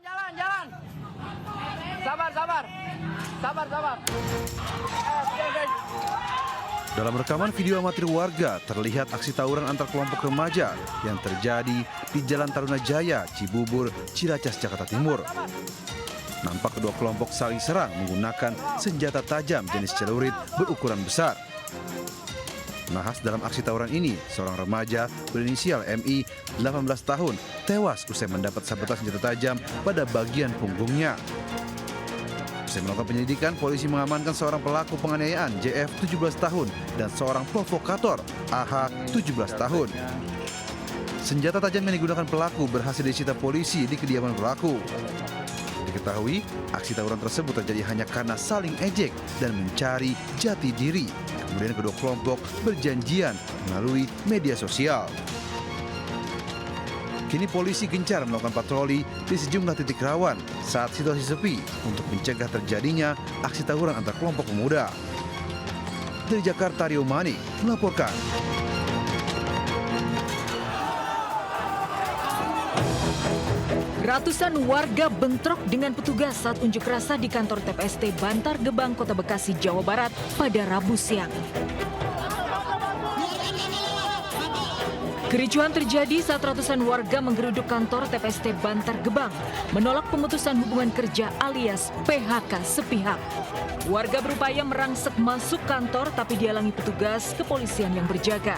Jalan, jalan. Sabar, sabar. Sabar, sabar. Dalam rekaman video amatir warga, terlihat aksi tawuran antar kelompok remaja yang terjadi di Jalan Taruna Jaya, Cibubur, Ciracas, Jakarta Timur. Nampak kedua kelompok saling serang menggunakan senjata tajam jenis celurit berukuran besar. Nahas dalam aksi tawuran ini, seorang remaja berinisial MI, 18 tahun, tewas usai mendapat sabetan senjata tajam pada bagian punggungnya. Usai melakukan penyelidikan, polisi mengamankan seorang pelaku penganiayaan JF 17 tahun dan seorang provokator AH 17 tahun. Senjata tajam yang digunakan pelaku berhasil disita polisi di kediaman pelaku. Diketahui, aksi tawuran tersebut terjadi hanya karena saling ejek dan mencari jati diri. Kemudian kedua kelompok berjanjian melalui media sosial. Kini polisi gencar melakukan patroli di sejumlah titik rawan saat situasi sepi untuk mencegah terjadinya aksi tawuran antar kelompok pemuda. Dari Jakarta, Rio Manik melaporkan. Ratusan warga bentrok dengan petugas saat unjuk rasa di kantor TPST Bantar Gebang, Kota Bekasi, Jawa Barat pada Rabu siang. Kericuhan terjadi saat ratusan warga menggeruduk kantor TPST Bantar Gebang menolak pemutusan hubungan kerja alias PHK sepihak. Warga berupaya merangsek masuk kantor tapi dihalangi petugas kepolisian yang berjaga.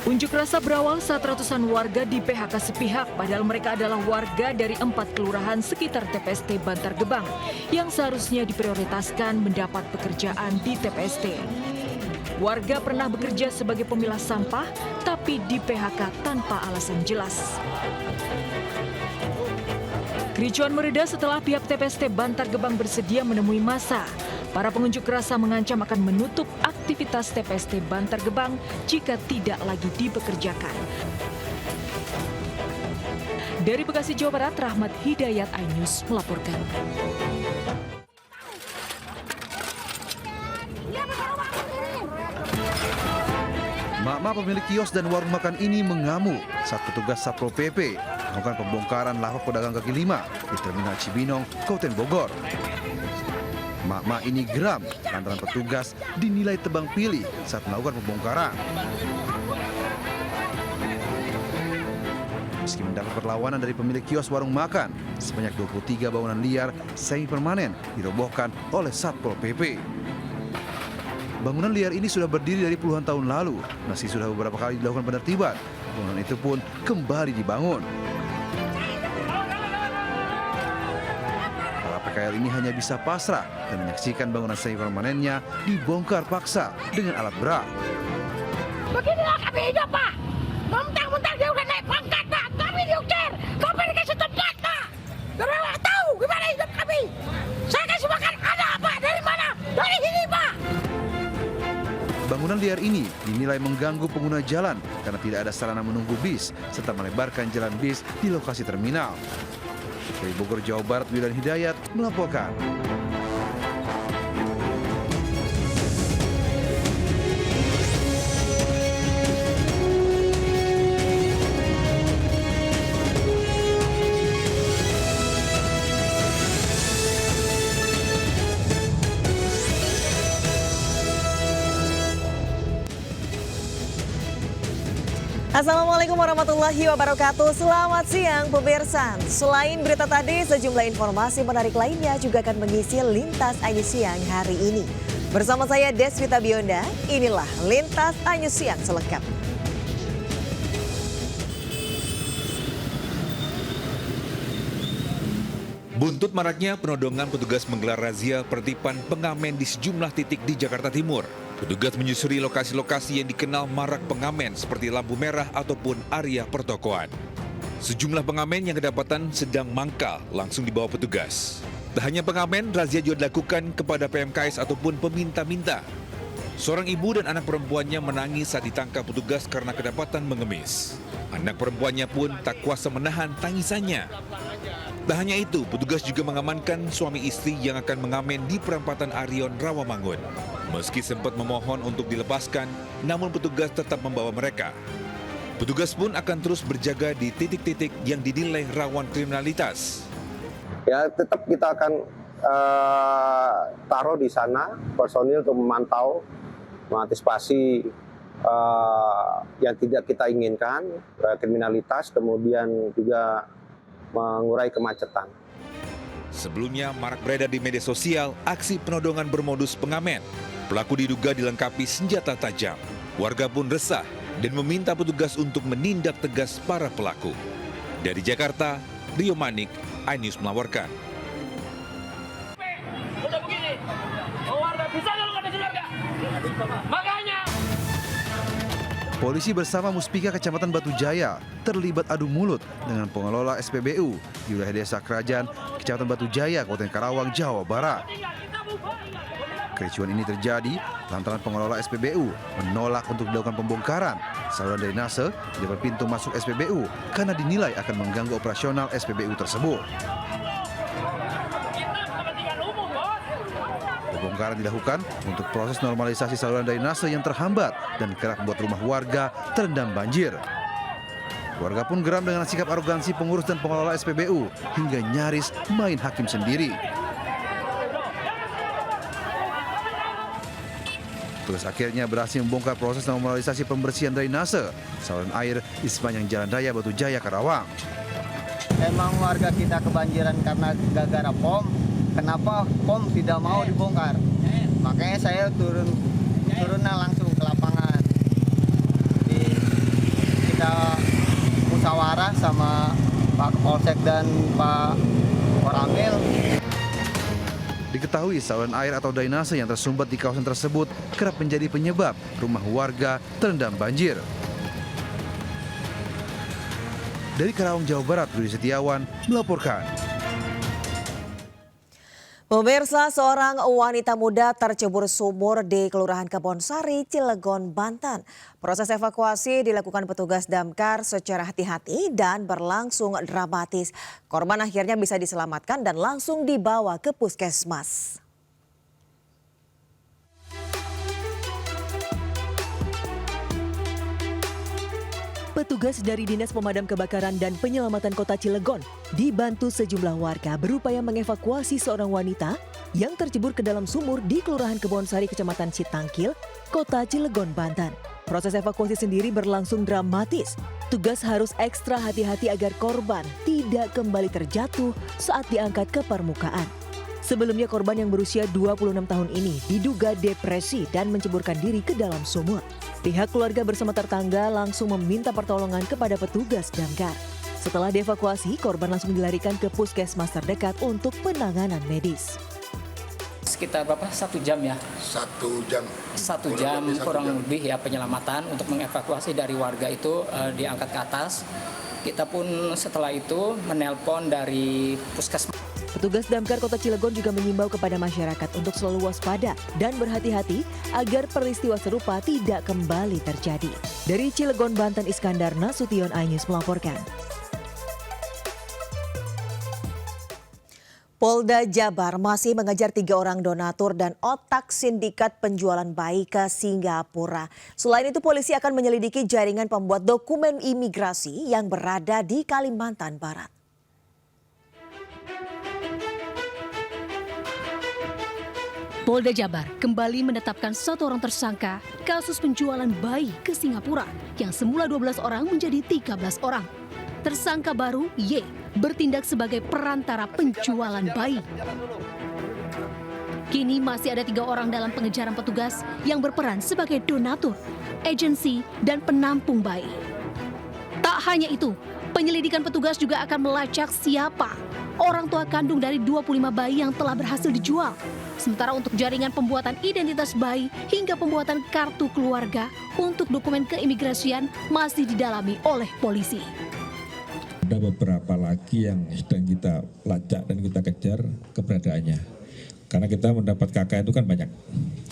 Unjuk rasa berawal saat ratusan warga di PHK sepihak, padahal mereka adalah warga dari 4 kelurahan sekitar TPST Bantar Gebang yang seharusnya diprioritaskan mendapat pekerjaan di TPST. Warga pernah bekerja sebagai pemilah sampah, tapi di PHK tanpa alasan jelas. Kericuan mereda setelah pihak TPST Bantar Gebang bersedia menemui massa. Para pengunjuk rasa mengancam akan menutup aktivitas TPST Bantar Gebang jika tidak lagi dipekerjakan. Dari Bekasi, Jawa Barat, Rahmat Hidayat, iNews melaporkan. Mak-mak pemilik kios dan warung makan ini mengamuk saat petugas Satpol PP melakukan pembongkaran lapak pedagang kaki lima di Terminal Cibinong, Kabupaten Bogor. Mak-mak ini geram lantaran petugas dinilai tebang pilih saat melakukan pembongkaran. Meski mendapat perlawanan dari pemilik kios warung makan, sebanyak 23 bangunan liar semi permanen dirobohkan oleh Satpol PP. Bangunan liar ini sudah berdiri dari puluhan tahun lalu, meski sudah beberapa kali dilakukan penertiban. Bangunan itu pun kembali dibangun. Para PKL ini hanya bisa pasrah dan menyaksikan bangunan semi permanennya dibongkar paksa dengan alat berat. Beginilah kami hidup, Pak. Mentang-mentang dia udah naik pangkat, Pak. Kami diukir. Kami dikasih tempat, Pak. Kami nggak tahu gimana hidup kami. Saya kasih makan anak, Pak. Dari mana? Dari sini, Pak. Bangunan liar ini dinilai mengganggu pengguna jalan karena tidak ada sarana menunggu bis serta melebarkan jalan bis di lokasi terminal. Dari Bogor, Jawa Barat, Wildan Hidayat melaporkan. Assalamualaikum warahmatullahi wabarakatuh. Selamat siang pemirsa. Selain berita tadi, sejumlah informasi menarik lainnya juga akan mengisi Lintas iNews Siang hari ini. Bersama saya Deswita Bionda, inilah Lintas iNews Siang selengkap. Buntut maraknya penodongan petugas menggelar razia penertiban pengamen di sejumlah titik di Jakarta Timur. Petugas menyusuri lokasi-lokasi yang dikenal marak pengamen seperti lampu merah ataupun area pertokoan. Sejumlah pengamen yang kedapatan sedang mangkal langsung dibawa petugas. Tak hanya pengamen, razia juga dilakukan kepada PMKS ataupun peminta-minta. Seorang ibu dan anak perempuannya menangis saat ditangkap petugas karena kedapatan mengemis. Anak perempuannya pun tak kuasa menahan tangisannya. Tak hanya itu, petugas juga mengamankan suami istri yang akan mengamen di perempatan Arion Rawamangun. Meski sempat memohon untuk dilepaskan, namun petugas tetap membawa mereka. Petugas pun akan terus berjaga di titik-titik yang dinilai rawan kriminalitas. Ya, tetap kita akan taruh di sana personil untuk memantau, mengantisipasi yang tidak kita inginkan, kriminalitas, kemudian juga mengurai kemacetan. Sebelumnya marak beredar di media sosial aksi penodongan bermodus pengamen. Pelaku diduga dilengkapi senjata tajam. Warga pun resah dan meminta petugas untuk menindak tegas para pelaku. Dari Jakarta, Rio Manik, iNews melaporkan. Udah begini, warga bisa kalau nggak ada warga. Makanya. Polisi bersama Muspika Kecamatan Batu Jaya terlibat adu mulut dengan pengelola SPBU di wilayah Desa Kerajaan, Kecamatan Batu Jaya, Kabupaten Karawang, Jawa Barat. Kericuan ini terjadi lantaran pengelola SPBU menolak untuk dilakukan pembongkaran saluran drainase di depan pintu masuk SPBU karena dinilai akan mengganggu operasional SPBU tersebut. Pembongkaran dilakukan untuk proses normalisasi saluran drainase yang terhambat dan kerap membuat rumah warga terendam banjir. Warga pun geram dengan sikap arogansi pengurus dan pengelola SPBU hingga nyaris main hakim sendiri. Petugas akhirnya berhasil membongkar proses normalisasi pembersihan drainase saluran air di sepanjang Jalan Raya Batu Jaya, Karawang. Emang warga kita kebanjiran karena gara-gara POM. Kenapa POM tidak mau dibongkar? Makanya saya turunnya langsung ke lapangan. Jadi kita musyawarah sama Pak Polsek dan Pak Koramil. Diketahui saluran air atau drainase yang tersumbat di kawasan tersebut kerap menjadi penyebab rumah warga terendam banjir. Dari Karawang, Jawa Barat, Budi Setiawan melaporkan. Pemirsa, seorang wanita muda tercebur sumur di Kelurahan Kebonsari, Cilegon, Banten. Proses evakuasi dilakukan petugas damkar secara hati-hati dan berlangsung dramatis. Korban akhirnya bisa diselamatkan dan langsung dibawa ke puskesmas. Petugas dari Dinas Pemadam Kebakaran dan Penyelamatan Kota Cilegon dibantu sejumlah warga berupaya mengevakuasi seorang wanita yang tercebur ke dalam sumur di Kelurahan Kebonsari, Kecamatan Citangkil, Kota Cilegon, Banten. Proses evakuasi sendiri berlangsung dramatis. Tugas harus ekstra hati-hati agar korban tidak kembali terjatuh saat diangkat ke permukaan. Sebelumnya korban yang berusia 26 tahun ini diduga depresi dan menceburkan diri ke dalam sumur. Pihak keluarga bersama tetangga langsung meminta pertolongan kepada petugas damkar. Setelah dievakuasi, korban langsung dilarikan ke puskesmas terdekat untuk penanganan medis. Sekitar berapa? 1 jam ya? 1 jam. 1 jam kurang lebih ya penyelamatan untuk mengevakuasi dari warga itu diangkat ke atas. Kita pun setelah itu menelpon dari puskesmas. Petugas damkar Kota Cilegon juga mengimbau kepada masyarakat untuk selalu waspada dan berhati-hati agar peristiwa serupa tidak kembali terjadi. Dari Cilegon, Banten, Iskandar Nasution, iNews melaporkan. Polda Jabar masih mengejar 3 orang donatur dan otak sindikat penjualan bayi ke Singapura. Selain itu, polisi akan menyelidiki jaringan pembuat dokumen imigrasi yang berada di Kalimantan Barat. Polda Jabar kembali menetapkan 1 orang tersangka kasus penjualan bayi ke Singapura yang semula 12 orang menjadi 13 orang. Tersangka baru Y bertindak sebagai perantara penjualan bayi. Kini masih ada 3 orang dalam pengejaran petugas yang berperan sebagai donatur, agensi, dan penampung bayi. Tak hanya itu, penyelidikan petugas juga akan melacak siapa orang tua kandung dari 25 bayi yang telah berhasil dijual. Sementara untuk jaringan pembuatan identitas bayi hingga pembuatan kartu keluarga untuk dokumen keimigrasian masih didalami oleh polisi. Ada beberapa lagi yang sedang kita lacak dan kita kejar keberadaannya. Karena kita mendapat KK itu kan banyak.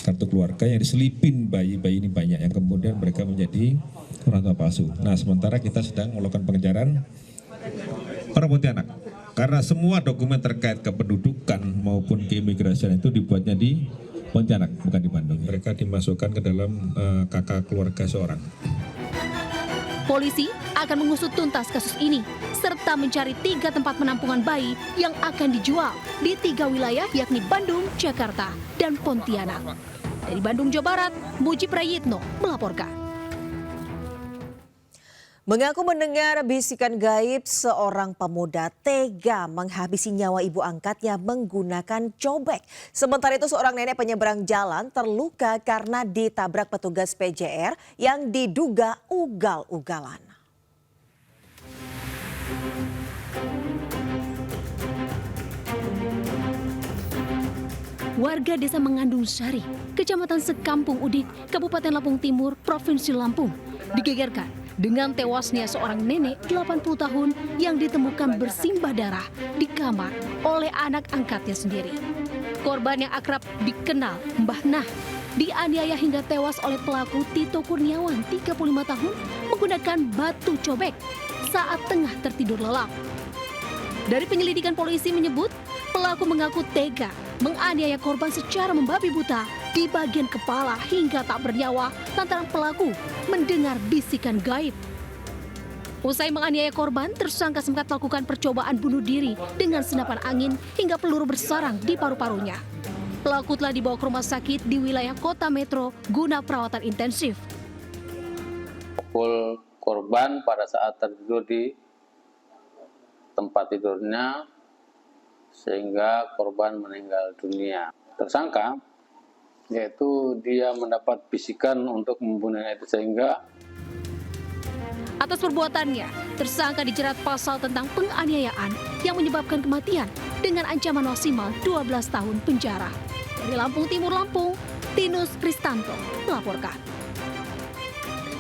Kartu keluarga yang diselipin bayi-bayi ini banyak yang kemudian mereka menjadi orang tua palsu. Nah, sementara kita sedang melakukan pengejaran orang Pontianak. Karena semua dokumen terkait kependudukan maupun keimigrasian itu dibuatnya di Pontianak, bukan di Bandung. Mereka dimasukkan ke dalam KK keluarga seorang. Polisi akan mengusut tuntas kasus ini serta mencari 3 tempat penampungan bayi yang akan dijual di 3 wilayah yakni Bandung, Jakarta, dan Pontianak. Dari Bandung, Jawa Barat, Muji Prayitno melaporkan. Mengaku mendengar bisikan gaib, seorang pemuda tega menghabisi nyawa ibu angkatnya menggunakan cobek. Sementara itu seorang nenek penyeberang jalan terluka karena ditabrak petugas PJR yang diduga ugal-ugalan. Warga Desa Mengandung Sari, Kecamatan Sekampung Udik, Kabupaten Lampung Timur, Provinsi Lampung, digegerkan dengan tewasnya seorang nenek 80 tahun yang ditemukan bersimbah darah di kamar oleh anak angkatnya sendiri. Korban yang akrab dikenal Mbah Nah dianiaya hingga tewas oleh pelaku Tito Kurniawan 35 tahun menggunakan batu cobek saat tengah tertidur lelap. Dari penyelidikan polisi menyebut pelaku mengaku tega menganiaya korban secara membabi buta di bagian kepala hingga tak bernyawa lantaran pelaku mendengar bisikan gaib. Usai menganiaya korban, tersangka sempat melakukan percobaan bunuh diri dengan senapan angin hingga peluru bersarang di paru-parunya. Pelaku telah dibawa ke rumah sakit di wilayah Kota Metro guna perawatan intensif. Pukul korban pada saat tertidur di tempat tidurnya sehingga korban meninggal dunia. Tersangka yaitu dia mendapat bisikan untuk membunuhnya itu sehingga atas perbuatannya, tersangka dijerat pasal tentang penganiayaan yang menyebabkan kematian dengan ancaman maksimal 12 tahun penjara. Dari Lampung Timur, Lampung, Tinus Kristanto melaporkan.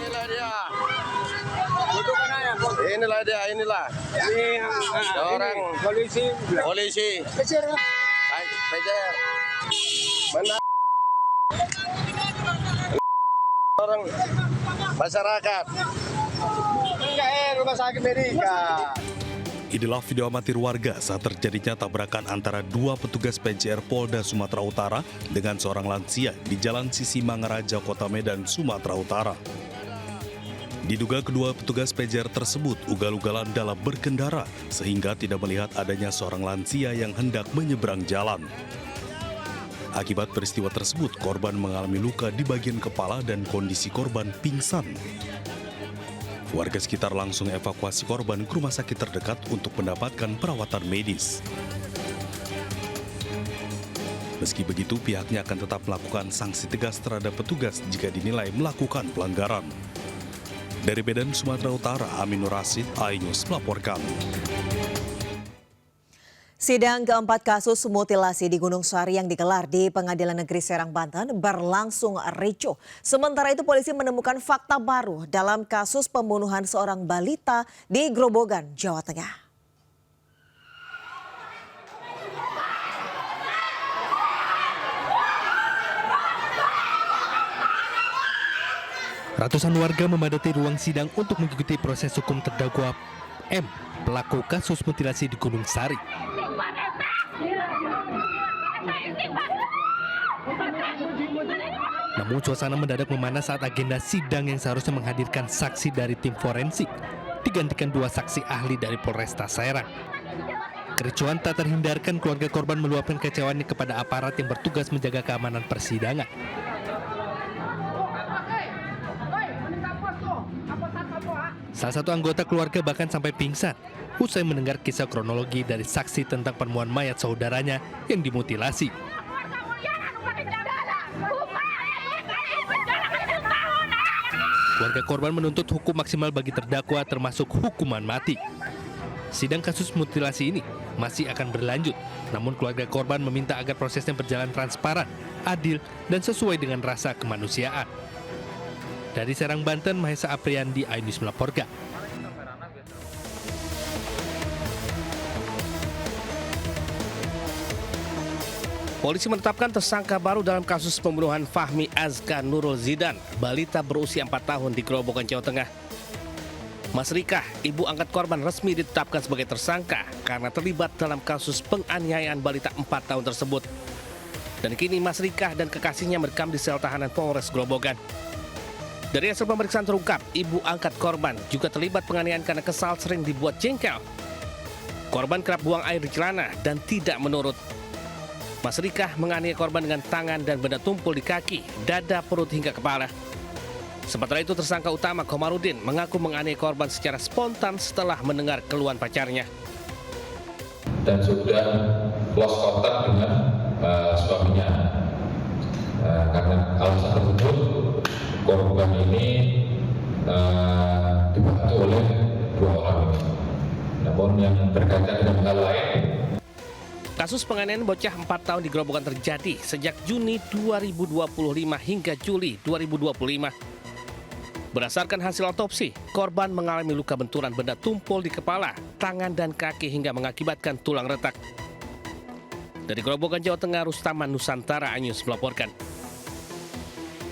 Inilah dia. Inilah dia, inilah. Ini seorang polisi. PJR. Mana orang masyarakat. Rumah sakit Medika. Inilah video amatir warga saat terjadinya tabrakan antara 2 petugas PJR Polda Sumatera Utara dengan seorang lansia di Jalan Sisi Mangaraja, Kota Medan, Sumatera Utara. Diduga kedua petugas PJR tersebut ugal-ugalan dalam berkendara sehingga tidak melihat adanya seorang lansia yang hendak menyeberang jalan. Akibat peristiwa tersebut, korban mengalami luka di bagian kepala dan kondisi korban pingsan. Warga sekitar langsung evakuasi korban ke rumah sakit terdekat untuk mendapatkan perawatan medis. Meski begitu, pihaknya akan tetap melakukan sanksi tegas terhadap petugas jika dinilai melakukan pelanggaran. Dari Medan, Sumatera Utara, Aminur Rasid, iNews melaporkan. Sidang keempat kasus mutilasi di Gunung Sari yang digelar di Pengadilan Negeri Serang, Banten berlangsung ricuh. Sementara itu polisi menemukan fakta baru dalam kasus pembunuhan seorang balita di Grobogan, Jawa Tengah. Ratusan warga memadati ruang sidang untuk mengikuti proses hukum terdakwa M, pelaku kasus mutilasi di Gunung Sari. Namun suasana mendadak memanas saat agenda sidang yang seharusnya menghadirkan saksi dari tim forensik digantikan 2 saksi ahli dari Polresta Serang. Kericuhan tak terhindarkan, keluarga korban meluapkan kecewaannya kepada aparat yang bertugas menjaga keamanan persidangan. Salah satu anggota keluarga bahkan sampai pingsan usai mendengar kisah kronologi dari saksi tentang penemuan mayat saudaranya yang dimutilasi. Keluarga korban menuntut hukum maksimal bagi terdakwa termasuk hukuman mati. Sidang kasus mutilasi ini masih akan berlanjut, namun keluarga korban meminta agar prosesnya berjalan transparan, adil, dan sesuai dengan rasa kemanusiaan. Dari Serang, Banten, Mahesa Apriandi, iNews melaporkan. Polisi menetapkan tersangka baru dalam kasus pembunuhan Fahmi Azka Nurul Zidan, balita berusia 4 tahun di Grobogan, Jawa Tengah. Mas Rikah, ibu angkat korban, resmi ditetapkan sebagai tersangka karena terlibat dalam kasus penganiayaan balita 4 tahun tersebut. Dan kini Mas Rikah dan kekasihnya merekam di sel tahanan Polres Grobogan. Dari hasil pemeriksaan terungkap, ibu angkat korban juga terlibat penganiayaan karena kesal sering dibuat jengkel. Korban kerap buang air di celana dan tidak menurut. Mas Rikah menganiaya korban dengan tangan dan benda tumpul di kaki, dada, perut hingga kepala. Sementara itu tersangka utama Komarudin mengaku menganiaya korban secara spontan setelah mendengar keluhan pacarnya. Dan sudah lost kontak dengan suaminya. Karena alasan tersebut korban ini dibantu oleh 2 orang ini. Namun yang berkaitan dengan hal lain. Kasus penganiayaan bocah 4 tahun di Grobogan terjadi sejak Juni 2025 hingga Juli 2025. Berdasarkan hasil otopsi, korban mengalami luka benturan benda tumpul di kepala, tangan, dan kaki hingga mengakibatkan tulang retak. Dari Grobogan, Jawa Tengah, Rustaman Nusantara Anyus melaporkan.